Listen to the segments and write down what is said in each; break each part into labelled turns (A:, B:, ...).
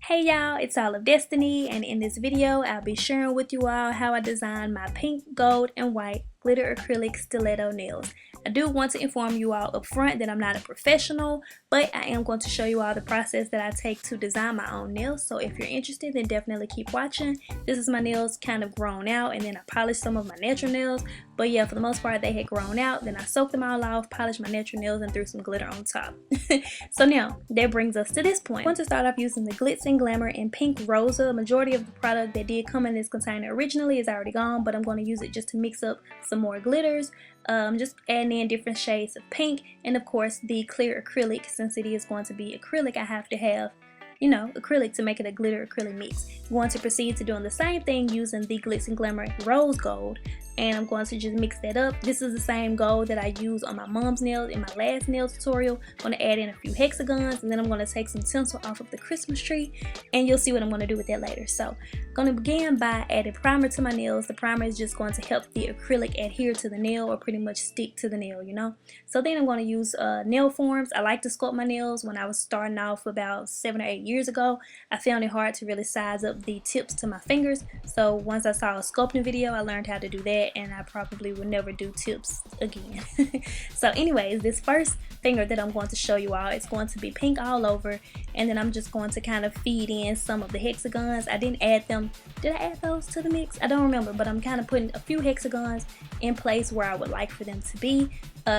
A: Hey y'all, it's All of Destiny, and in this video I'll be sharing with you all how I designed my pink, gold, and white glitter acrylic stiletto nails. I do want to inform you all up front that I'm not a professional, but I am going to show you all the process that I take to design my own nails. So if you're interested, then definitely keep watching. This is my nails kind of grown out, and then I polished some of my natural nails. But yeah, for the most part they had grown out. Then I soaked them all off, polished my natural nails, and threw some glitter on top. So now that brings us to this point. I want to start off using the Glitz and Glamour in Pink Rosa. Majority of the product that did come in this container originally is already gone, but I'm going to use it just to mix up some more glitters. Just adding in different shades of pink, and of course the clear acrylic. Since it is going to be acrylic, I have to have, you know, acrylic to make it a glitter acrylic mix. I'm going to proceed to doing the same thing using the Glitz and Glamour Rose Gold, and I'm going to just mix that up. This is the same gold that I used on my mom's nails in my last nail tutorial. I'm going to add in a few hexagons, and then I'm going to take some tinsel off of the Christmas tree, and you'll see what I'm going to do with that later. So I'm going to begin by adding primer to my nails. The primer is just going to help the acrylic adhere to the nail, or pretty much stick to the nail, you know. So then I'm going to use nail forms. I like to sculpt my nails. When I was starting off about 7 or 8 years ago, I found it hard to really size up the tips to my fingers. So once I saw a sculpting video, I learned how to do that, and I probably would never do tips again. So anyways, this first finger that I'm going to show you all, it's going to be pink all over, and then I'm just going to kind of feed in some of the hexagons. I didn't add them. Did I add those to the mix? I don't remember, but I'm kind of putting a few hexagons in place where I would like for them to be.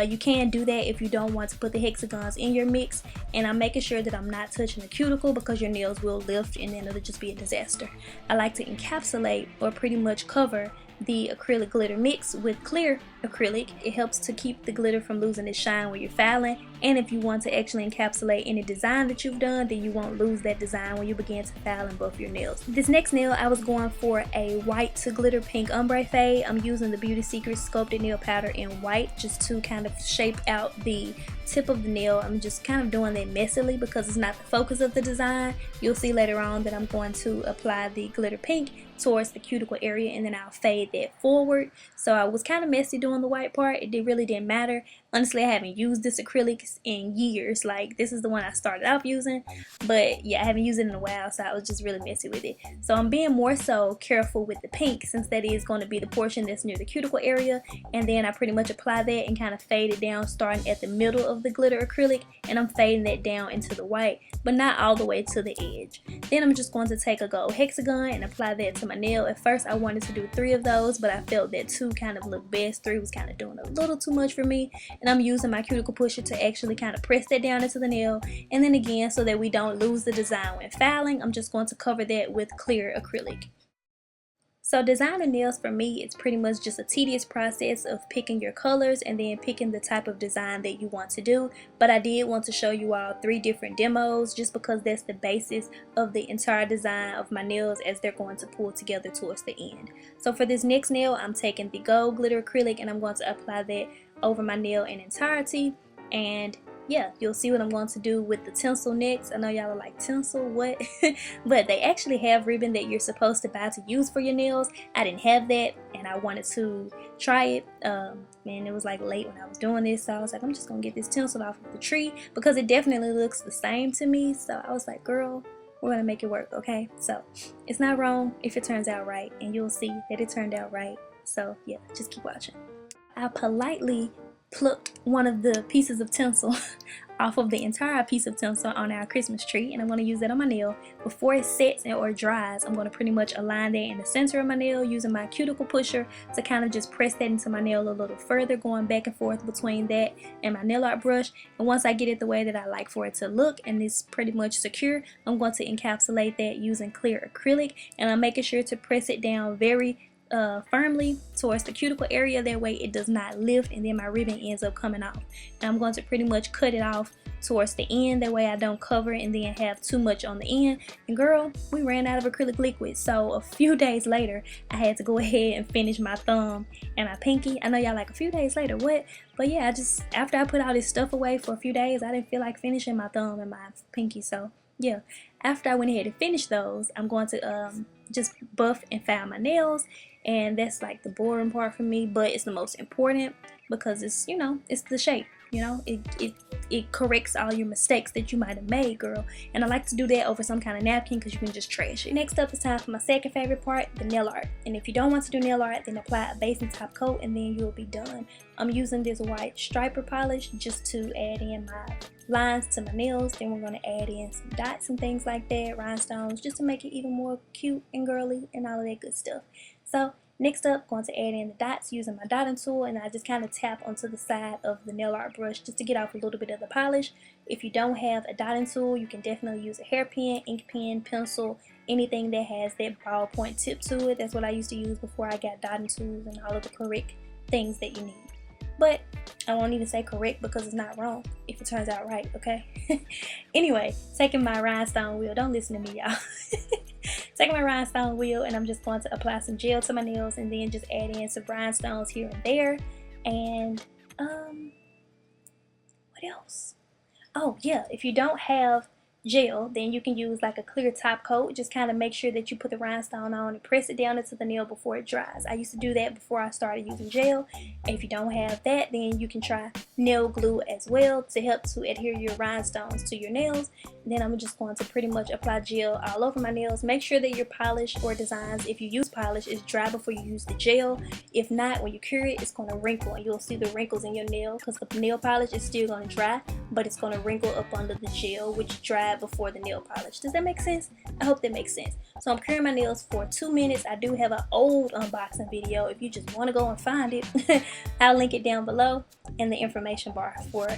A: You can do that if you don't want to put the hexagons in your mix, and I'm making sure that I'm not touching the cuticle because your nails will lift and then it'll just be a disaster. I like to encapsulate, or pretty much cover, the acrylic glitter mix with clear acrylic. It helps to keep the glitter from losing its shine when you're filing, and if you want to actually encapsulate any design that you've done, then you won't lose that design when you begin to file and buff your nails. This next nail, I was going for a white to glitter pink ombre fade. I'm using the Beauty Secrets Sculpted nail powder in white just to kind of shape out the tip of the nail. I'm just kind of doing that messily because it's not the focus of the design. You'll see later on that I'm going to apply the glitter pink towards the cuticle area, and then I'll fade that forward. So I was kind of messy doing the white part. It really didn't matter. Honestly, I haven't used this acrylic in years. Like, this is the one I started off using, but yeah, I haven't used it in a while, so I was just really messy with it. So I'm being more so careful with the pink, since that is going to be the portion that's near the cuticle area, and then I pretty much apply that and kind of fade it down, starting at the middle of the glitter acrylic, and I'm fading that down into the white, but not all the way to the edge. Then I'm just going to take a gold hexagon and apply that to my nail. At first I wanted to do 3 of those, but I felt that 2 kind of looked best. 3 was kind of doing a little too much for me, and I'm using my cuticle pusher to actually kind of press that down into the nail. And then again, so that we don't lose the design when filing, I'm just going to cover that with clear acrylic. So designing nails for me, it's pretty much just a tedious process of picking your colors and then picking the type of design that you want to do. But I did want to show you all 3 different demos, just because that's the basis of the entire design of my nails as they're going to pull together towards the end. So for this next nail, I'm taking the gold glitter acrylic and I'm going to apply that over my nail in entirety. And yeah, you'll see what I'm going to do with the tinsel next. I know y'all are like, tinsel, what? But they actually have ribbon that you're supposed to buy to use for your nails. I didn't have that, and I wanted to try it. Man, it was like late when I was doing this, so I was like, I'm just gonna get this tinsel off of the tree because it definitely looks the same to me. So I was like, girl, we're gonna make it work, okay? So it's not wrong if it turns out right, and you'll see that it turned out right. So yeah, just keep watching. I politely plucked one of the pieces of tinsel off of the entire piece of tinsel on our Christmas tree, and I'm going to use that on my nail. Before it sets or dries, I'm going to pretty much align that in the center of my nail using my cuticle pusher to kind of just press that into my nail a little further, going back and forth between that and my nail art brush. And once I get it the way that I like for it to look and it's pretty much secure, I'm going to encapsulate that using clear acrylic, and I'm making sure to press it down very firmly towards the cuticle area. That way it does not lift and then my ribbon ends up coming off. And I'm going to pretty much cut it off towards the end, that way I don't cover and then have too much on the end. And girl, we ran out of acrylic liquid, so a few days later I had to go ahead and finish my thumb and my pinky. I know y'all like, a few days later, what? But yeah, after I put all this stuff away for a few days, I didn't feel like finishing my thumb and my pinky. So yeah, after I went ahead and finished those, I'm going to just buff and file my nails, and that's like the boring part for me, but it's the most important because it's, you know, it's the shape. You know, it corrects all your mistakes that you might have made, girl. And I like to do that over some kind of napkin because you can just trash it. Next up, it's time for my second favorite part, the nail art. And if you don't want to do nail art, then apply a base and top coat and then you'll be done. I'm using this white striper polish just to add in my lines to my nails. Then we're going to add in some dots and things like that, rhinestones, just to make it even more cute and girly and all of that good stuff. So next up, going to add in the dots using my dotting tool, and I just kind of tap onto the side of the nail art brush just to get off a little bit of the polish. If you don't have a dotting tool, you can definitely use a hairpin, ink pen, pencil, anything that has that ballpoint tip to it. That's what I used to use before I got dotting tools and all of the correct things that you need. But I won't even say correct because it's not wrong if it turns out right, okay? Anyway, taking my rhinestone wheel, don't listen to me, y'all. Taking my rhinestone wheel, and I'm just going to apply some gel to my nails and then just add in some rhinestones here and there. And what else? Oh yeah, if you don't have gel, then you can use like a clear top coat. Just kind of make sure that you put the rhinestone on and press it down into the nail before it dries. I used to do that before I started using gel. And if you don't have that, then you can try nail glue as well to help to adhere your rhinestones to your nails. And then I'm just going to pretty much apply gel all over my nails. Make sure that your polish or designs, if you use polish, is dry before you use the gel. If not, when you cure it, it's going to wrinkle and you'll see the wrinkles in your nail because the nail polish is still going to dry, but it's going to wrinkle up under the gel, which dried before the nail polish. Does that make sense? I hope that makes sense. So I'm curing my nails for 2 minutes. I do have an old unboxing video if you just want to go and find it. I'll link it down below in the information bar for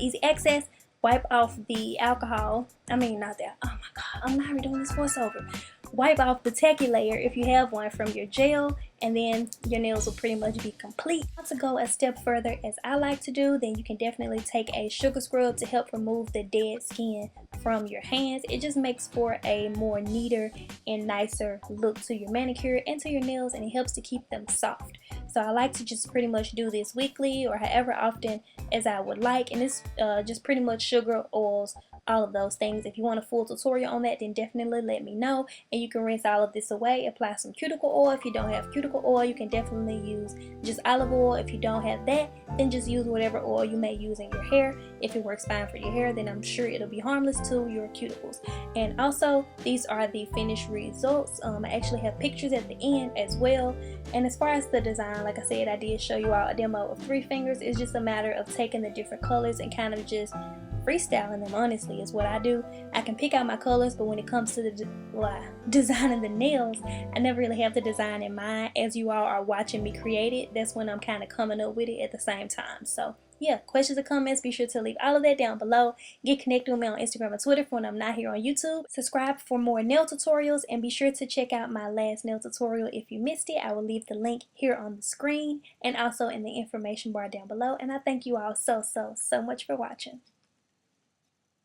A: easy access. Wipe off the alcohol. I mean, not that. Oh my god, I'm not redoing this voiceover. Wipe off the tacky layer if you have one from your gel, and then your nails will pretty much be complete. To go a step further, as I like to do, then you can definitely take a sugar scrub to help remove the dead skin from your hands. It just makes for a more neater and nicer look to your manicure and to your nails, and it helps to keep them soft. So I like to just pretty much do this weekly or however often as I would like, and it's just pretty much sugar, oils, all of those things. If you want a full tutorial on that, then definitely let me know, and you can rinse all of this away. Apply some cuticle oil. If you don't have cuticle oil, you can definitely use just olive oil. If you don't have that, then just use whatever oil you may use in your hair. If it works fine for your hair, then I'm sure it'll be harmless to your cuticles. And also, these are the finished results. I actually have pictures at the end as well. And as far as the design, like I said, I did show you all a demo of 3 fingers. It's just a matter of taking the different colors and kind of just freestyling them. Honestly, is what I do. I can pick out my colors, but when it comes to the designing the nails, I never really have the design in mind. As you all are watching me create it, that's when I'm kind of coming up with it at the same time. So yeah, questions or comments, be sure to leave all of that down below. Get connected with me on Instagram and Twitter for when I'm not here on YouTube. Subscribe for more nail tutorials, and be sure to check out my last nail tutorial if you missed it. I will leave the link here on the screen and also in the information bar down below. And I thank you all so much for watching.